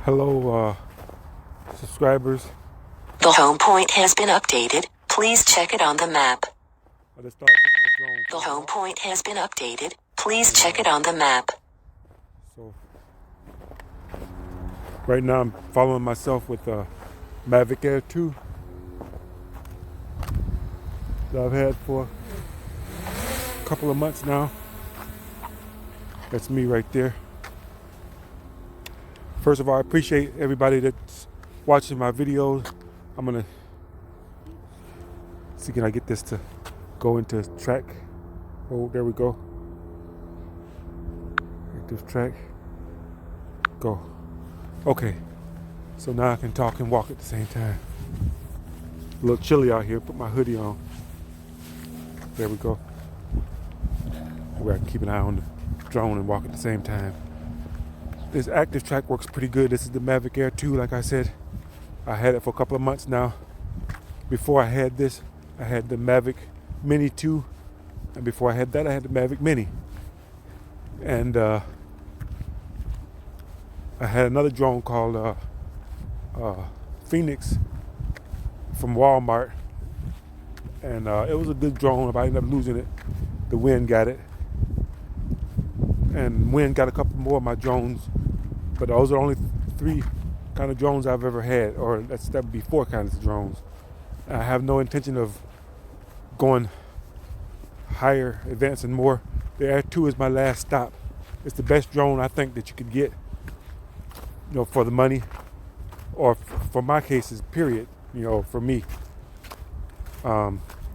Hello, subscribers. The home point has been updated. Please check it on the map. I just started putting my drone. The home point has been updated. Please check it on the map. So right now I'm following myself with a Mavic Air 2 that I've had for a couple of months now. That's me right there. First of all, I appreciate everybody that's watching my videos. I'm gonna see, can I get this to go into track? Oh, there we go. Active track. Go. Okay. So now I can talk and walk at the same time. A little chilly out here. Put my hoodie on. There we go. Where I can keep an eye on the drone and walk at the same time. This active track works pretty good. This is the Mavic Air 2, like I said. I had it for a couple of months now. Before I had this, I had the Mavic Mini 2. And before I had that, I had the Mavic Mini. And I had another drone called Phoenix from Walmart. And it was a good drone, but I ended up losing it. The wind got it. And wind got a couple more of my drones. But those are only 3 kind of drones I've ever had, or that would be 4 kinds of drones. I have no intention of going higher, advancing more. The Air 2 is my last stop. It's the best drone I think that you could get, for the money, or for my cases, period, for me.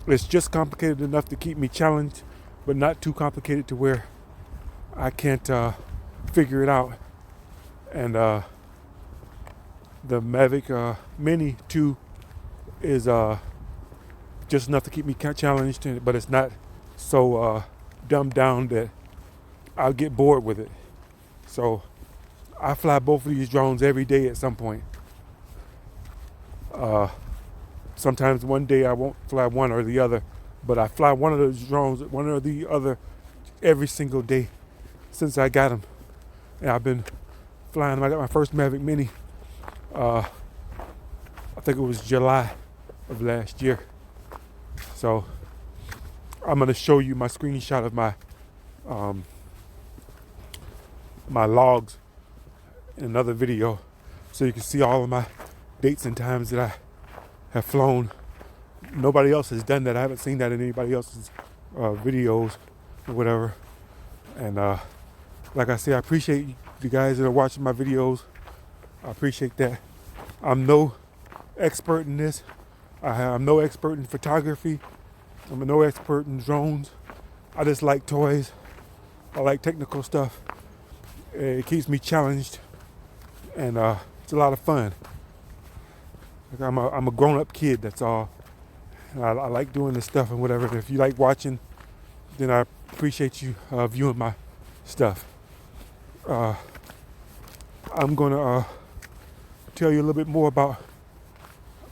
It's just complicated enough to keep me challenged, but not too complicated to where I can't figure it out. And the Mavic Mini 2 is just enough to keep me challenged, but it's not so dumbed down that I'll get bored with it. So I fly both of these drones every day at some point. Sometimes one day I won't fly one or the other, but I fly one of those drones, one or the other, every single day since I got them. And I've been flying them. I got my first Mavic Mini, I think it was July of last year. So I'm going to show you my screenshot of my my logs in another video, so you can see all of my dates and times that I have flown. Nobody else has done that. I haven't seen that in anybody else's videos or whatever. And like I say, I appreciate you guys that are watching my videos. I appreciate that. I'm no expert in this. I'm no expert in photography. I'm no expert in drones. I just like toys. I like technical stuff. It keeps me challenged, and it's a lot of fun. Like I'm a grown-up kid, that's all. And I like doing this stuff and whatever. And if you like watching, then I appreciate you viewing my stuff. I'm gonna tell you a little bit more about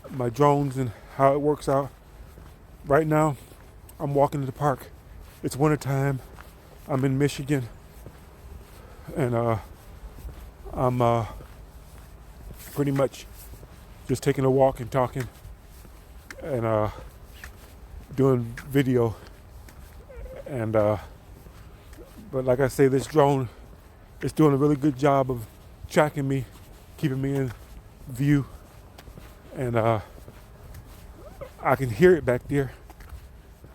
my drones and how it works out. Right now, I'm walking to the park. It's wintertime. I'm in Michigan, and I'm pretty much just taking a walk and talking and doing video. And but like I say, this drone is doing a really good job of tracking me, keeping me in view, and I can hear it back there.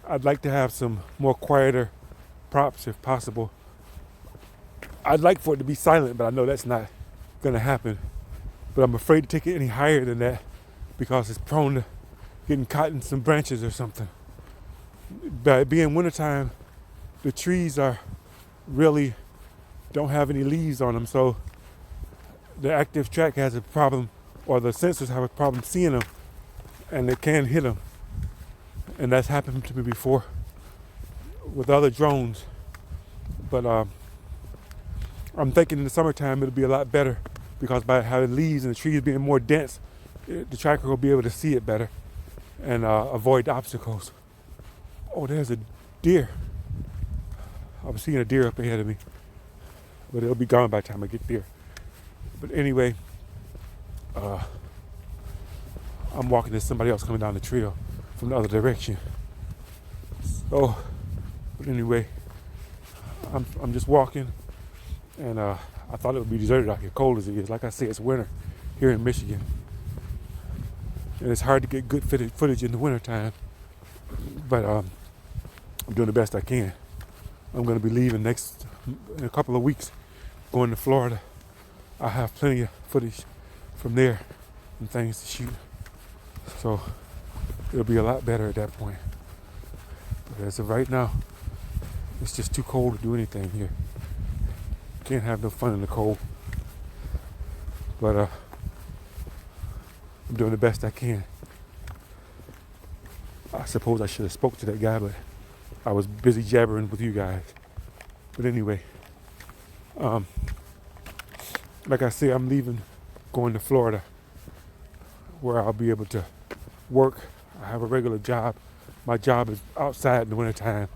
I'd like to have some more quieter props if possible. I'd like for it to be silent, but I know that's not gonna happen. But I'm afraid to take it any higher than that because it's prone to getting caught in some branches or something. By it being wintertime, the trees are really don't have any leaves on them, so the active track has a problem, or the sensors have a problem seeing them, and they can hit them. And that's happened to me before with other drones. But I'm thinking in the summertime it'll be a lot better, because by having leaves and the trees being more dense, the tracker will be able to see it better and avoid obstacles. Oh, there's a deer. I'm seeing a deer up ahead of me, but it'll be gone by the time I get there. But anyway, I'm walking to somebody else coming down the trail from the other direction. So, but anyway, I'm just walking, and I thought it would be deserted out here, cold as it is. Like I say, it's winter here in Michigan, and it's hard to get good footage in the wintertime. But I'm doing the best I can. I'm going to be leaving in a couple of weeks, going to Florida. I have plenty of footage from there and things to shoot, so it'll be a lot better at that point. But as of right now, it's just too cold to do anything here. Can't have no fun in the cold. But I'm doing the best I can. I suppose I should have spoke to that guy, but I was busy jabbering with you guys. But anyway, like I say, I'm leaving, going to Florida, where I'll be able to work. I have a regular job. My job is outside in the wintertime,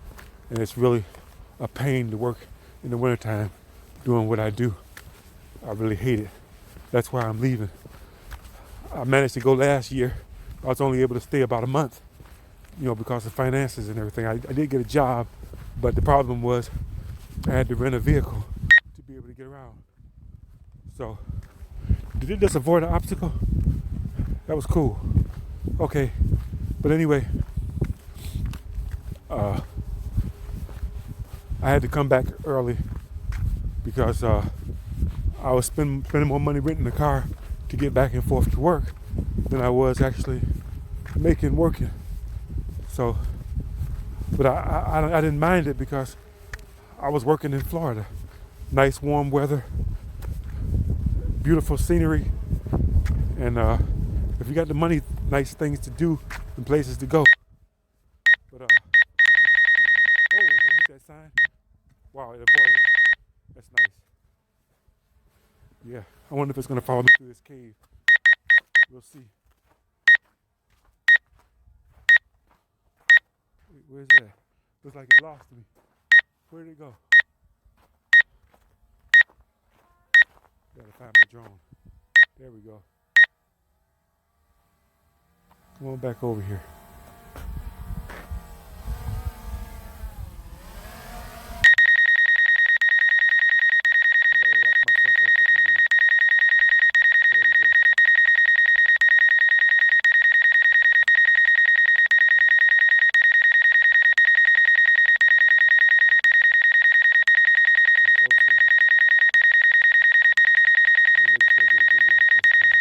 and it's really a pain to work in the wintertime doing what I do. I really hate it. That's why I'm leaving. I managed to go last year. I was only able to stay about a month, because of finances and everything. I did get a job, but the problem was I had to rent a vehicle to be able to get around. So, did it just avoid an obstacle? That was cool. Okay, but anyway, I had to come back early because I was spending more money renting a car to get back and forth to work than I was actually working. So, but I didn't mind it because I was working in Florida. Nice warm weather, beautiful scenery, and if you got the money, nice things to do and places to go. But don't hit that sign. Wow, it avoided it. That's nice. Yeah, I wonder if it's gonna follow me through this cave. We'll see. Wait, where's that? Looks like it lost me. Where did it go? Gotta find my drone. There we go. Come on back over here. I gotta lock myself back up again. There we go. Closer. Let me make sure I get a good lock this time.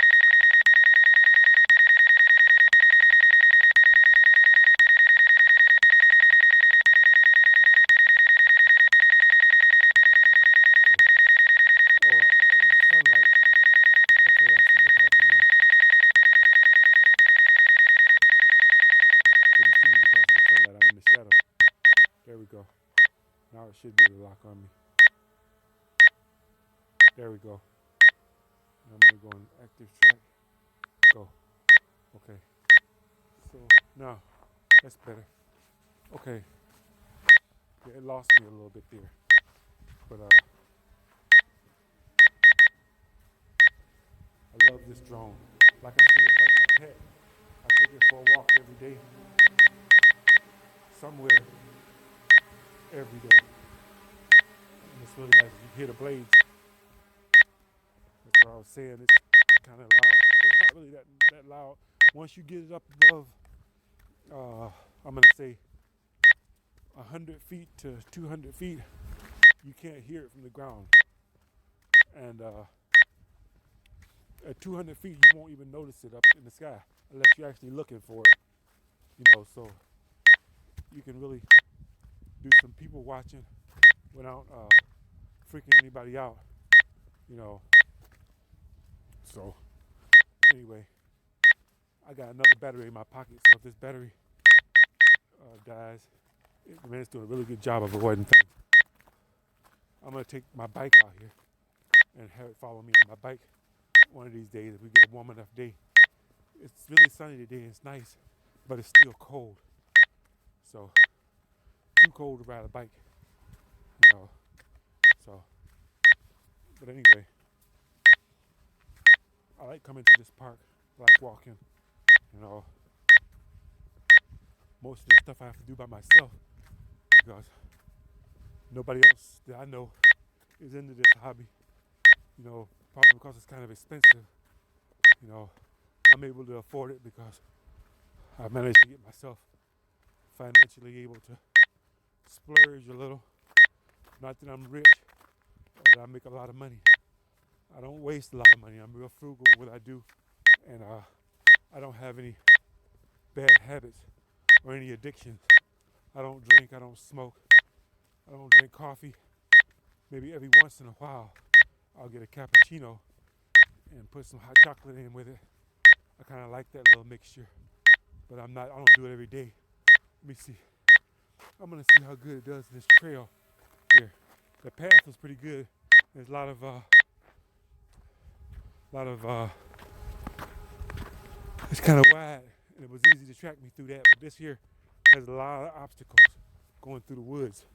Okay. Oh, the sunlight. Okay, I see what happened now. Couldn't see me because of the sunlight. I'm in the shadow. There we go. Now it should be able to lock on me. There we go. Now I'm gonna go on active track. Go. Okay. So now that's better. Okay. Yeah, it lost me a little bit there. But I love this drone. Like I said, it's like my pet. I take it for a walk every day. Somewhere every day. And it's really nice. You hear the blades. That's what I was saying. It's kind of loud. It's not really that loud. Once you get it up above, I'm going to say 100 feet to 200 feet, you can't hear it from the ground. And at 200 feet, you won't even notice it up in the sky unless you're actually looking for it. So you can really do some people watching without freaking anybody out. So anyway, I got another battery in my pocket, so if this battery dies, the man's doing a really good job of avoiding things. I'm gonna take my bike out here and have it follow me on my bike one of these days if we get a warm enough day. It's really sunny today, it's nice, but it's still cold. So too cold to ride a bike, So, but anyway, I like coming to this park. I like walking. You know, most of the stuff I have to do by myself because nobody else that I know is into this hobby. You know, probably because it's kind of expensive. You know, I'm able to afford it because I managed to get myself financially able to splurge a little. Not that I'm rich or that I make a lot of money. I don't waste a lot of money. I'm real frugal with what I do, and I don't have any bad habits or any addictions. I don't drink. I don't smoke. I don't drink coffee. Maybe every once in a while, I'll get a cappuccino and put some hot chocolate in with it. I kind of like that little mixture, but I don't do it every day. Let me see. I'm gonna see how good it does in this trail here. The path was pretty good. There's a lot of it's kind of wide, and it was easy to track me through that. But this here has a lot of obstacles going through the woods,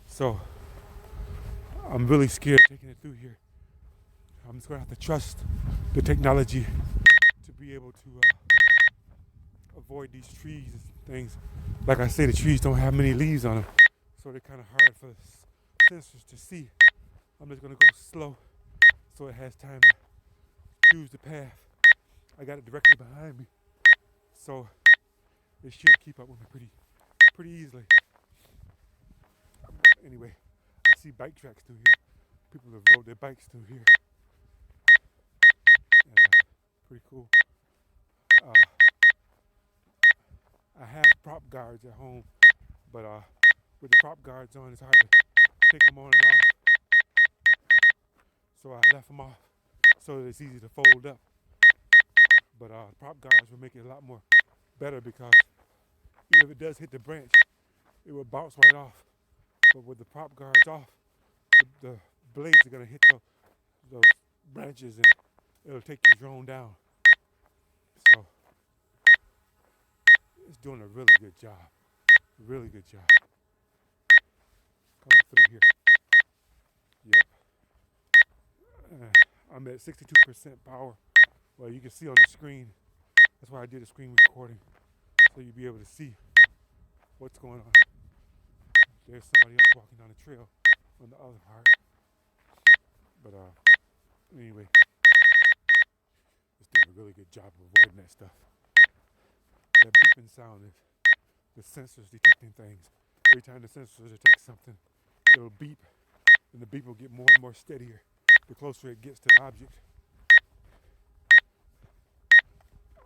so I'm really scared taking it through here. I'm just gonna have to trust the technology to be able to avoid these trees and things. Like I say, the trees don't have many leaves on them, so they're kind of hard for sensors to see. I'm just gonna go slow so it has time to choose the path. I got it directly behind me, so it should keep up with me pretty easily. Anyway, I see bike tracks through here. People have rode their bikes through here, and pretty cool. I have prop guards at home, but with the prop guards on, it's hard to take them on and off. So I left them off so that it's easy to fold up. But prop guards will make it a lot more better because even if it does hit the branch, it will bounce right off. But with the prop guards off, the blades are going to hit those branches and it'll take your drone down. So it's doing a really good job. Really good job. Coming through here. Yep. I'm at 62% power. Well, you can see on the screen. That's why I did a screen recording, so you'll be able to see what's going on. There's somebody else walking down the trail on the other part. But anyway, it's doing a really good job of avoiding that stuff. That beeping sound is the sensors detecting things. Every time the sensors detect something, it'll beep, and the beep will get more and more steadier the closer it gets to the object.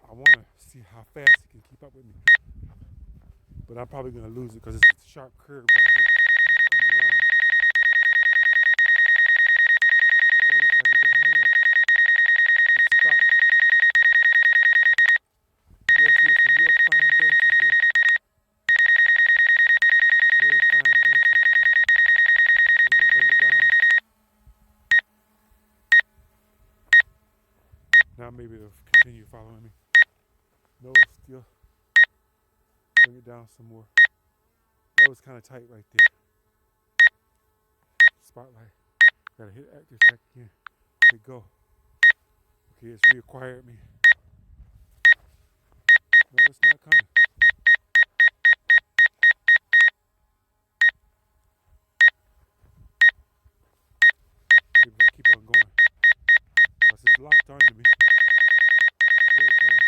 I want to see how fast it can keep up with me, but I'm probably going to lose it because it's a sharp curve right here coming around. Oh, looks like it got hung up. It stopped. Yeah, see, it's some real fine branches there. Really fine branches. I'm going to bring it down. Now maybe it'll continue following me. No, still. Bring it down some more. That was kind of tight right there. Spotlight. Gotta hit active track again. Okay, go. Okay, it's reacquired me. No, it's not coming. Maybe I keep on going. Because it's locked onto me. Here it comes.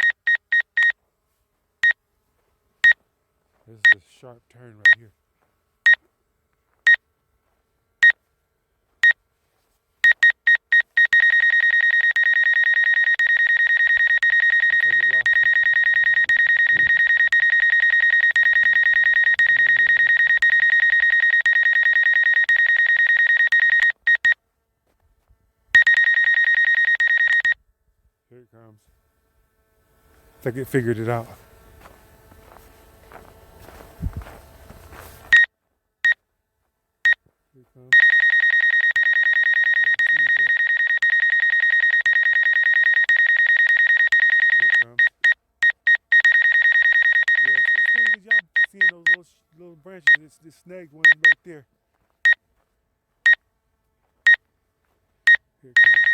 This is a sharp turn right here. Looks like it lost me. Come on, here I am. Here it comes. I think it figured it out. Here it comes. Yeah, it sees that. Here it comes. Yeah, it's doing a good job seeing those little branches. It's snagged one right there. Here it comes.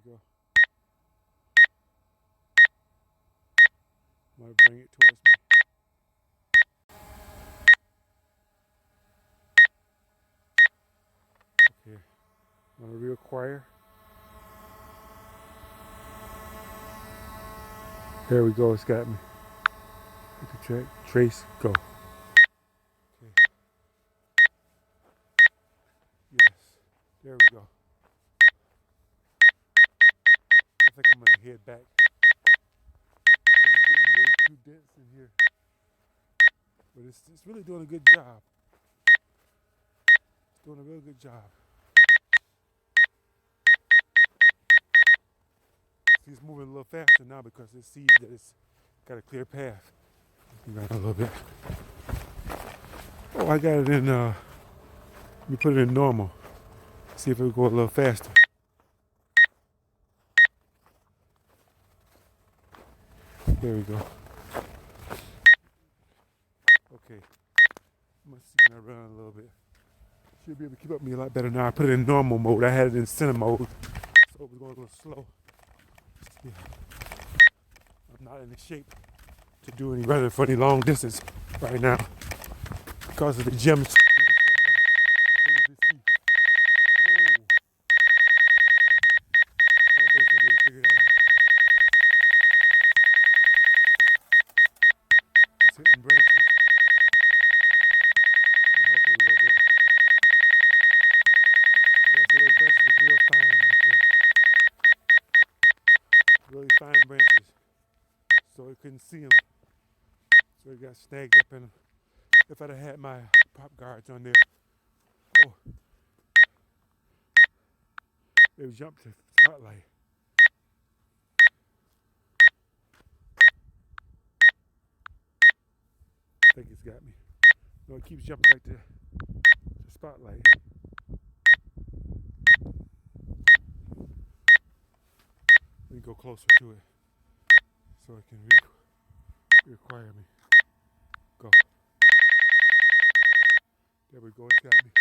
go. I'm gonna bring it towards me. Okay, I'm gonna reacquire. There we go, it's got me. Hit the track, trace, go. Okay. Yes, there we go. I think I'm gonna head back. It's getting way too dense in here. But it's really doing a good job. It's doing a real good job. See, it's moving a little faster now because it sees that it's got a clear path. Right a little bit. Oh, I got it in, let me put it in normal. See if it'll go a little faster. There we go. Okay. Let's see, when I run a little bit. Should be able to keep up with me a lot better now. I put it in normal mode. I had it in center mode. So it was going a little slow. Yeah. I'm not in the shape to do any running for any long distance right now because of the gyms. Hitting branches. I'm help it a little bit. Yeah, see those branches are real fine right there. Really fine branches. So I couldn't see them. So it got snagged up in them. If I'd have had my prop guards on there, oh, they would jump to the spotlight. I think it's got me. No, it keeps jumping back to the spotlight. Let me go closer to it so it can require me. Go. There we go, it's got me.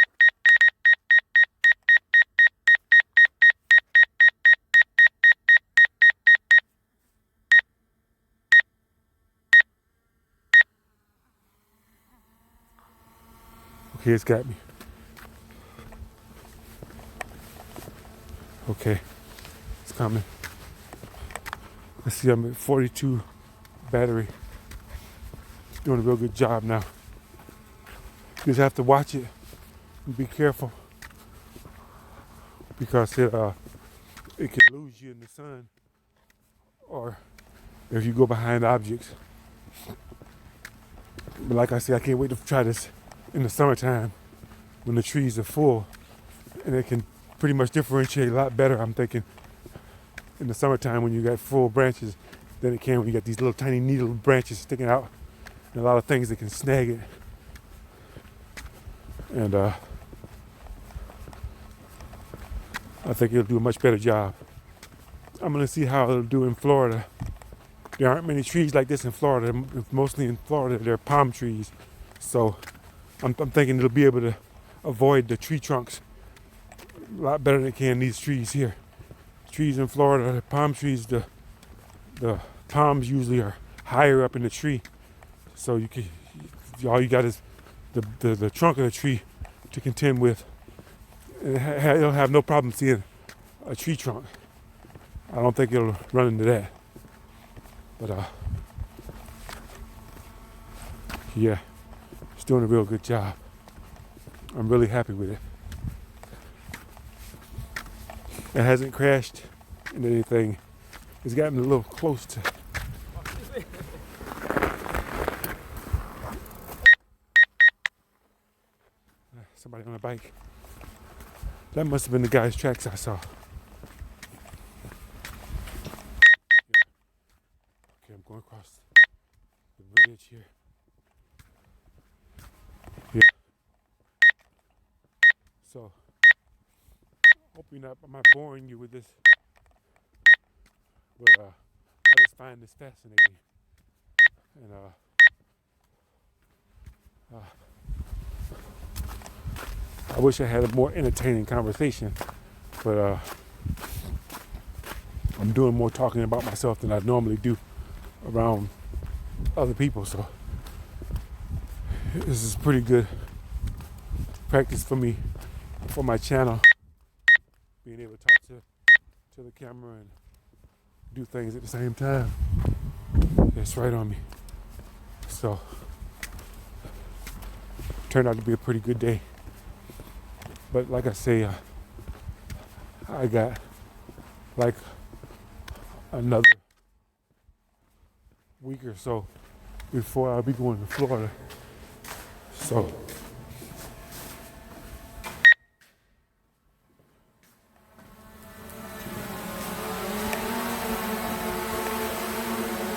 Okay, it's got me. Okay, it's coming. Let's see, I'm at 42 battery. Doing a real good job now. You just have to watch it and be careful because it can lose you in the sun or if you go behind objects. But like I said, I can't wait to try this in the summertime when the trees are full and it can pretty much differentiate a lot better, I'm thinking, in the summertime when you got full branches than it can when you got these little tiny needle branches sticking out and a lot of things that can snag it. And I think it'll do a much better job. I'm gonna see how it'll do in Florida. There aren't many trees like this in Florida. Mostly in Florida, they're palm trees. So I'm thinking it'll be able to avoid the tree trunks a lot better than it can these trees here. Trees in Florida, the palm trees, the palms usually are higher up in the tree. So all you got is the trunk of the tree to contend with. It'll have no problem seeing a tree trunk. I don't think it'll run into that. But yeah, it's doing a real good job. I'm really happy with it. It hasn't crashed into anything. It's gotten a little close to. Somebody on a bike. That must have been the guy's tracks I saw. Okay, I'm going across the bridge here. Yeah. So, hope I'm not boring you with this. But I just find this fascinating. And I wish I had a more entertaining conversation. But I'm doing more talking about myself than I normally do around other people. So this is pretty good practice for me, for my channel, being able to talk to the camera and do things at the same time. It's right on me. So turned out to be a pretty good day. But like I say, I got like another week or so before I'll be going to Florida. So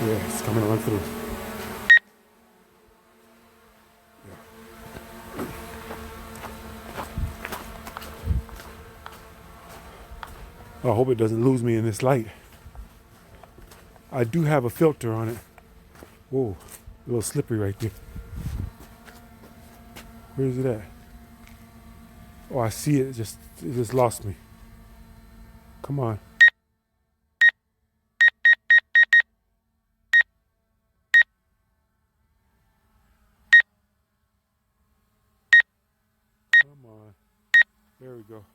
yeah, it's coming on through. I hope it doesn't lose me in this light. I do have a filter on it. Whoa, a little slippery right there. Where is it at? Oh, I see it. It just lost me. Come on. Come on. There we go.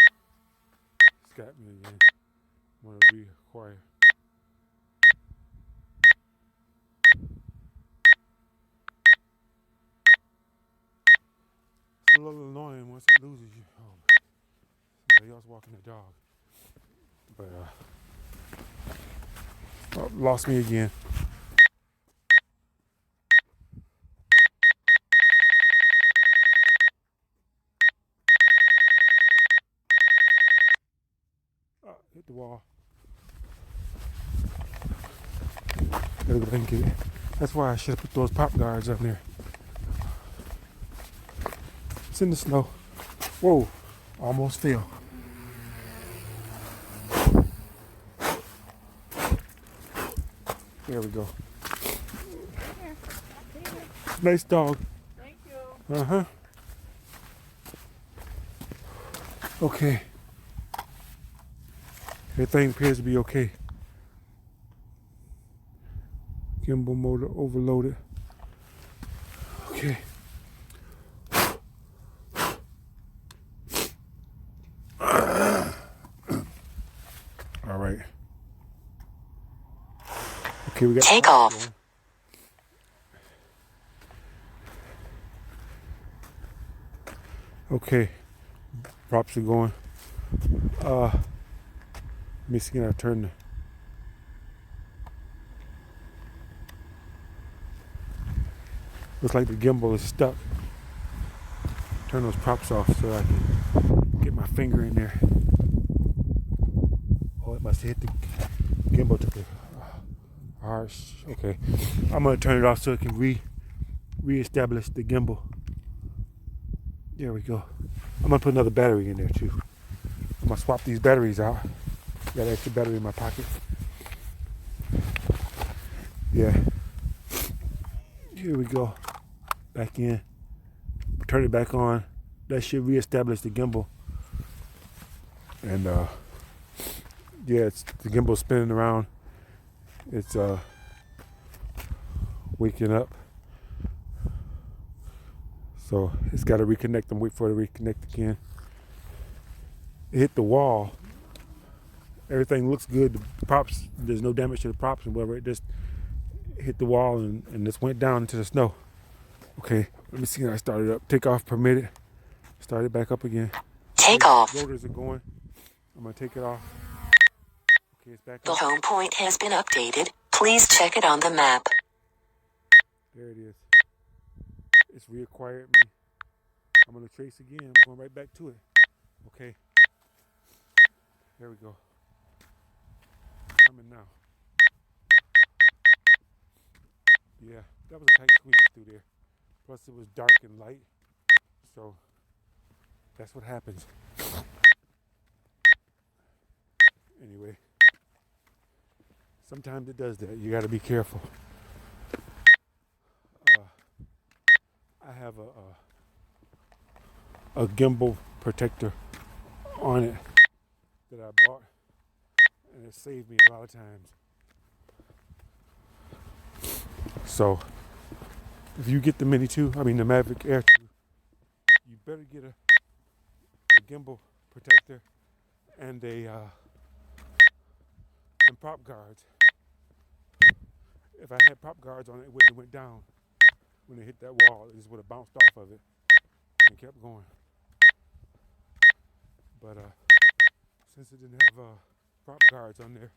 It's got me again. I'm gonna reacquire. It's a little annoying once it loses you. Oh, somebody else walking the dog. But lost me again. Hit the wall. Gotta go back and get it. That's why I should have put those pop guards up there. It's in the snow. Whoa, almost fell. There we go. Nice dog. Thank you. Uh-huh. Okay. Everything appears to be okay. Gimbal motor overloaded. Okay. All right. Okay, we got Take off. Okay. Props are going. Let me see, can I turn the looks like the gimbal is stuck. Turn those props off so I can get my finger in there. Oh, it must have hit the gimbal. Took a harsh. Okay, I'm gonna turn it off so it can reestablish the gimbal. There we go. I'm gonna put another battery in there too. I'm gonna swap these batteries out. Got an extra battery in my pocket. Yeah. Here we go. Back in. Turn it back on. That should reestablish the gimbal. And yeah, it's the gimbal spinning around. It's waking up. So it's got to reconnect and wait for it to reconnect again. It hit the wall. Everything looks good. The props, there's no damage to the props and whatever. It just hit the wall and just went down into the snow. Okay, let me see. I started up. Takeoff permitted. Start it back up again. Take off. Rotors are going. I'm gonna take it off. Okay, it's back The up. home point has been updated. Please check it on the map. There it is. It's reacquired me. I'm gonna trace again. I'm going right back to it. Okay. There we go. Coming now. Yeah, that was a tight squeeze through there. Plus it was dark and light. So that's what happens. Anyway, sometimes it does that. You got to be careful. I have a gimbal protector on it that I bought, and has saved me a lot of times. So if you get the Mini 2, the Mavic Air 2, you better get a gimbal protector and and prop guards. If I had prop guards on it, it wouldn't have went down. When it hit that wall, it just would have bounced off of it and kept going. But since it didn't have prop guards on there,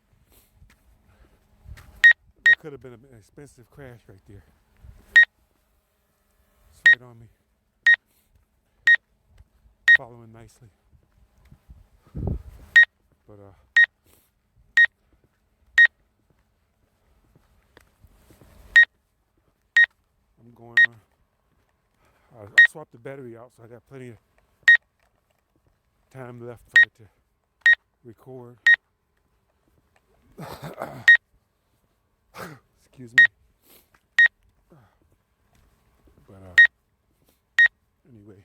that could have been an expensive crash right there. It's right on me, following nicely. But I'm going on. I swapped the battery out, so I got plenty of time left for it to record. Excuse me. But anyway,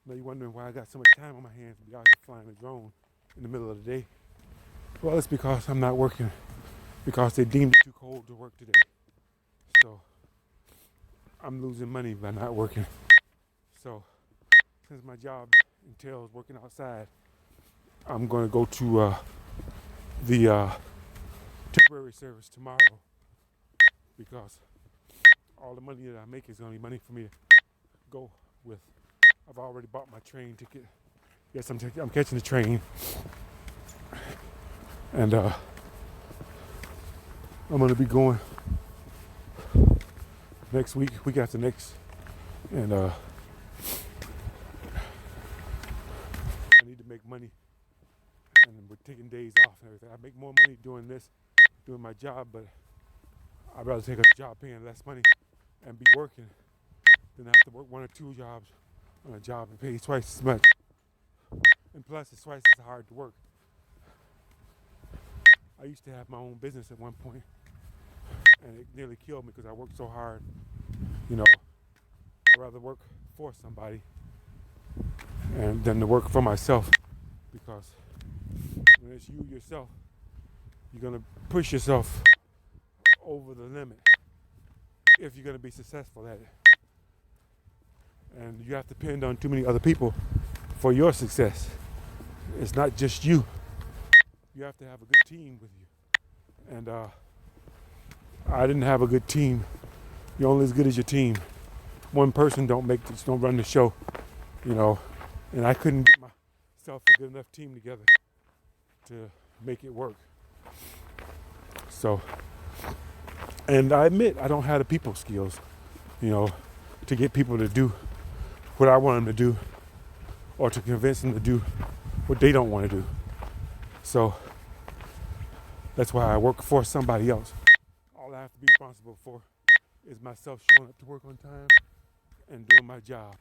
now you're wondering why I got so much time on my hands to be out here flying a drone in the middle of the day. Well, it's because I'm not working, because they deemed it too cold to work today. So I'm losing money by not working. So since my job entails working outside, I'm going to go to the temporary service tomorrow, because all the money that I make is going to be money for me to go with. I've already bought my train ticket. Yes, I'm catching the train, and I'm going to be going next week after next, and I need to make money, and we're taking days off and everything. I make more money doing my job, but I'd rather take a job paying less money and be working than have to work one or two jobs on a job and pay twice as much. And plus, it's twice as hard to work. I used to have my own business at one point, and it nearly killed me because I worked so hard. I'd rather work for somebody than to work for myself, because when it's you yourself, you're going to push yourself over the limit if you're going to be successful at it. And you have to depend on too many other people for your success. It's not just you. You have to have a good team with you. And I didn't have a good team. You're only as good as your team. One person don't run the show, and I couldn't get myself a good enough team together to make it work. So, and I admit I don't have the people skills, to get people to do what I want them to do, or to convince them to do what they don't want to do. So that's why I work for somebody else. All I have to be responsible for is myself showing up to work on time and doing my job,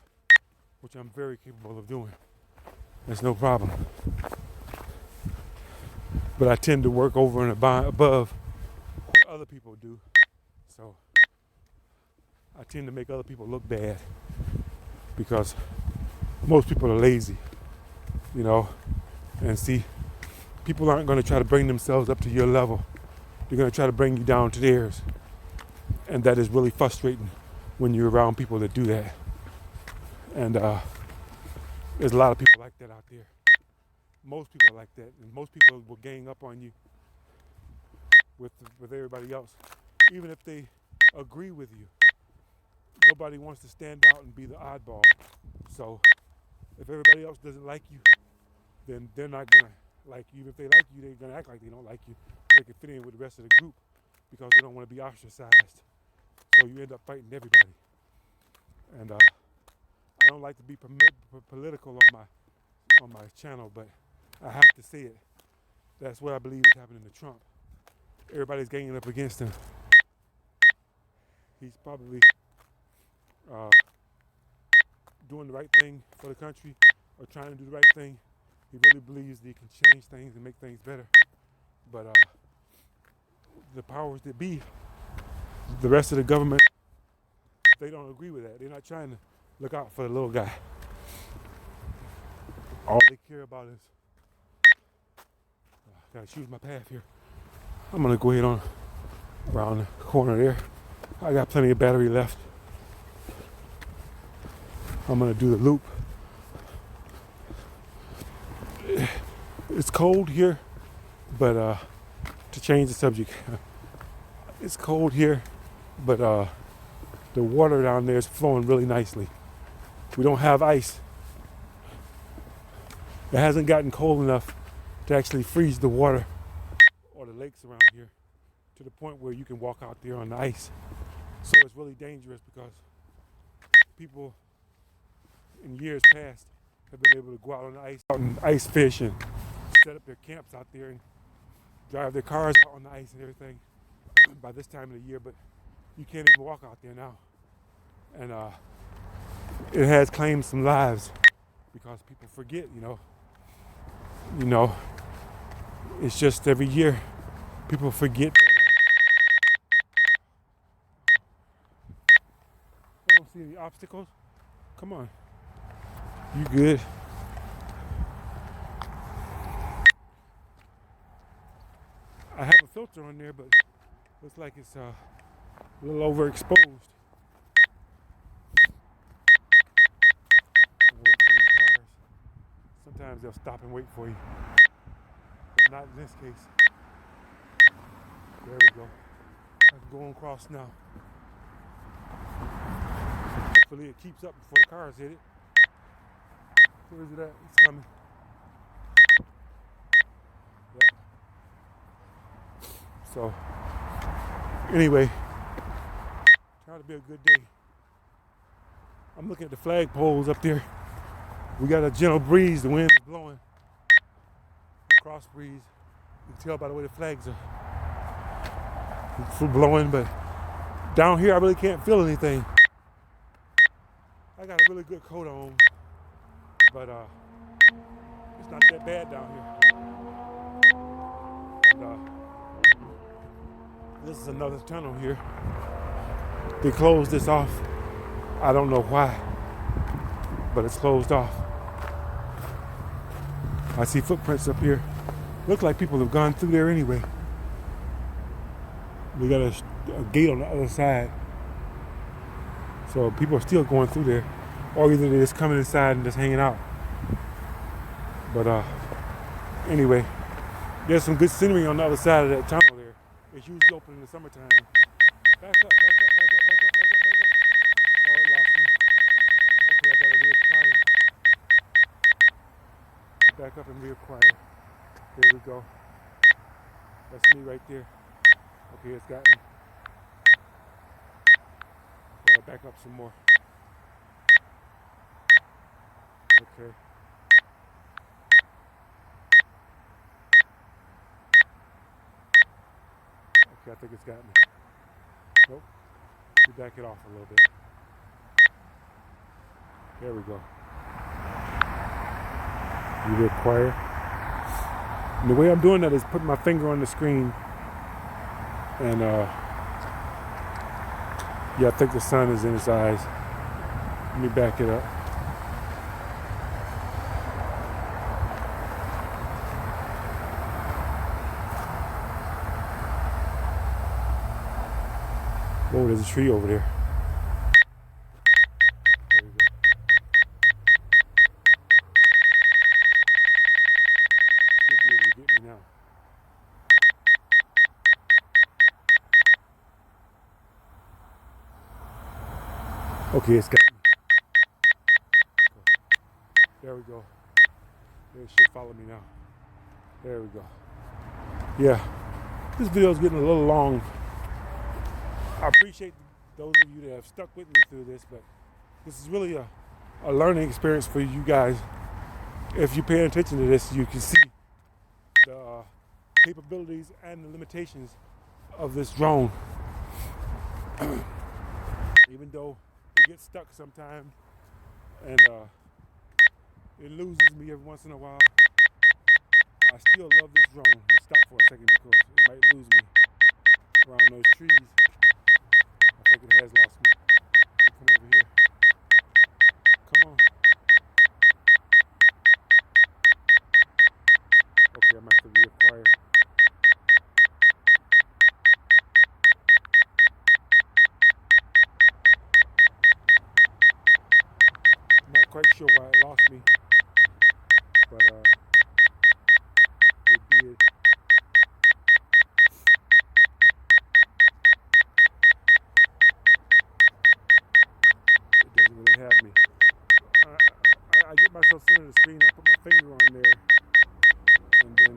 which I'm very capable of doing. That's no problem. But I tend to work over and above what other people do. So I tend to make other people look bad, because most people are lazy, and see, people aren't going to try to bring themselves up to your level. They're going to try to bring you down to theirs. And that is really frustrating when you're around people that do that. And there's a lot of people like that out there. Most people are like that, and most people will gang up on you with everybody else, even if they agree with you. Nobody wants to stand out and be the oddball. So if everybody else doesn't like you, then they're not gonna like you. If they like you, they're gonna act like they don't like you. They can fit in with the rest of the group because they don't want to be ostracized. So you end up fighting everybody. And I don't like to be political on my channel, but I have to say it. That's what I believe is happening to Trump. Everybody's ganging up against him. He's probably doing the right thing for the country, or trying to do the right thing. He really believes that he can change things and make things better. But the powers that be, the rest of the government, they don't agree with that. They're not trying to look out for the little guy. all they care about is, gotta choose my path here. I'm gonna go ahead on around the corner there. I got plenty of battery left. I'm gonna do the loop. It's cold here, but to change the subject, it's cold here, but the water down there is flowing really nicely. We don't have ice. It hasn't gotten cold enough to actually freeze the water or the lakes around here to the point where you can walk out there on the ice. So it's really dangerous because people in years past have been able to go out on the ice, out and ice fish and set up their camps out there and drive their cars out on the ice and everything by this time of the year, but you can't even walk out there now. And it has claimed some lives because people forget, you know, it's just every year people forget that I don't see any obstacles. Come on, you good? I have a filter on there, but looks like it's a little overexposed. Wait for these cars. Sometimes they'll stop and wait for you, but not in this case. There we go. I can go on across now. Hopefully it keeps up before the cars hit it. Where is it at? It's coming. Yeah. So, anyway, trying to be a good day. I'm looking at the flag poles up there. We got a gentle breeze. The wind is blowing. Cross breeze. You can tell by the way the flags are blowing, but down here I really can't feel anything. I got a really good coat on, but it's not that bad down here. And, this is another tunnel here. They closed this off. I don't know why, but it's closed off. I see footprints up here. Look like people have gone through there anyway. We got a gate on the other side. So people are still going through there. Or either they're just coming inside and just hanging out. But anyway, there's some good scenery on the other side of that tunnel there. It's usually open in the summertime. Back up, back up, back up, back up, back up, back up. Oh, it lost me. Okay, I gotta reacquire. Back up and reacquire. There we go. That's me right there. Okay, it's got me. Gotta back up some more. Okay. Okay, I think it's got me. Nope. We back it off a little bit. There we go. You require. And the way I'm doing that is putting my finger on the screen. And yeah, I think the sun is in his eyes. Let me back it up. Oh, there's a tree over there. There we go. Should be able to get me now. Okay, it's got me. There we go. It should follow me now. There we go. Yeah, this video is getting a little long. I appreciate those of you that have stuck with me through this, but this is really a learning experience for you guys. If you pay attention to this, you can see the capabilities and the limitations of this drone. Even though it gets stuck sometimes and it loses me every once in a while, I still love this drone. Let me stop for a second because it might lose me around those trees. I think it has lost me. Come over here. Come on. Yeah, I'm going to have to reacquire. I'm not quite sure why it lost me, but it did. It doesn't really have me. I get myself sitting on the screen, I put my finger on there, and then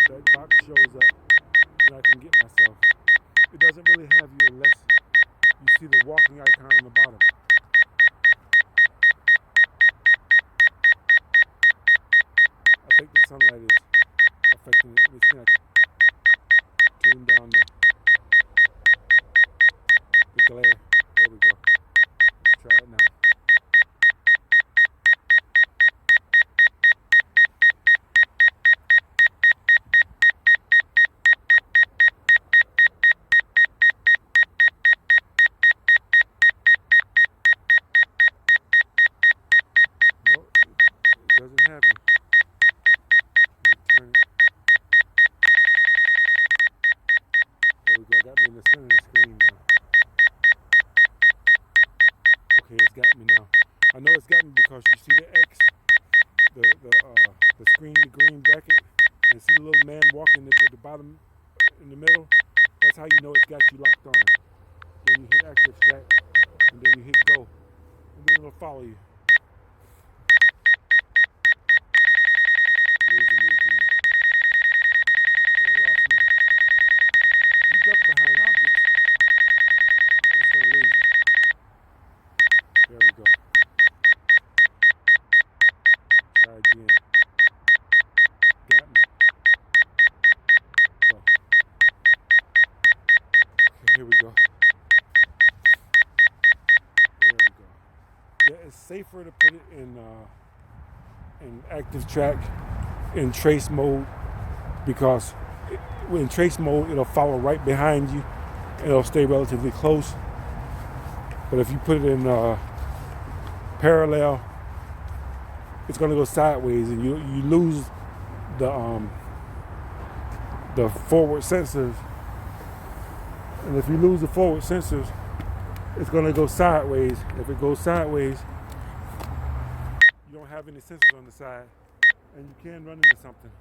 that box shows up, and I can get myself. It doesn't really have you unless you see the walking icon on the bottom. I think the sunlight is affecting it. It's going to tune down the glare. There we go. Let's try it now. No, it doesn't have me. Let me turn it. There we go. Got me in the center of the screen now. Okay, it's got me now. I know it's got me because you see the X, the screen, the green bracket, and see the little man walking at the bottom in the middle. That's how you know it's got you locked on. Then you hit active track, and then you hit go, and then it'll follow you. Losing me again. Yeah, it lost me. If you duck behind objects, it's gonna lose you. There we go. Try again. Got me. Go. Okay, here we go. There we go. Yeah, it's safer to put it in active track, in trace mode, because in trace mode it'll follow right behind you and it'll stay relatively close. But if you put it in parallel, it's going to go sideways, and you lose the forward sensors. And if you lose the forward sensors, it's going to go sideways. If it goes sideways, you don't have any sensors on the side, and you can run into something.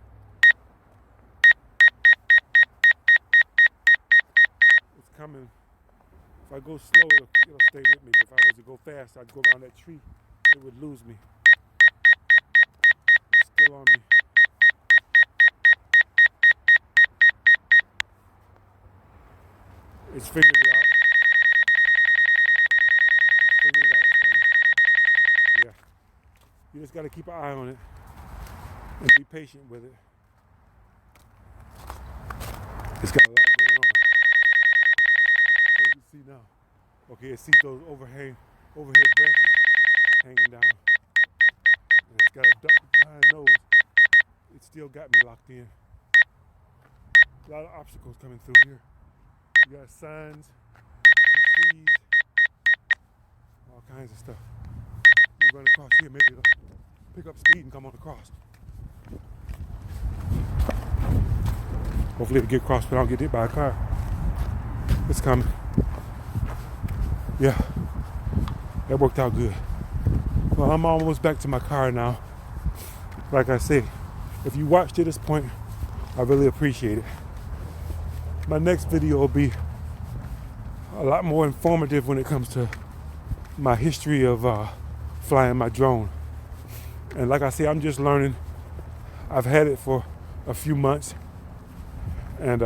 It's coming. If I go slow, it'll stay with me. But if I was to go fast, I'd go around that tree. It would lose me. It's still on me. It's figured it out. It's figured it out. It's coming. Yeah. You just got to keep an eye on it and be patient with it. It's got a lot going on. As you can see now. Okay, it sees those overhead branches hanging down. And it's got a duck behind those. It still got me locked in. A lot of obstacles coming through here. You got signs and trees, all kinds of stuff. You run across here, maybe it'll pick up speed and come on across. Hopefully it'll get across, but I don't get hit by a car. It's coming. Yeah, that worked out good. Well, I'm almost back to my car now. Like I said, if you watched to this point, I really appreciate it. My next video will be a lot more informative when it comes to my history of flying my drone. And like I say, I'm just learning. I've had it for a few months, and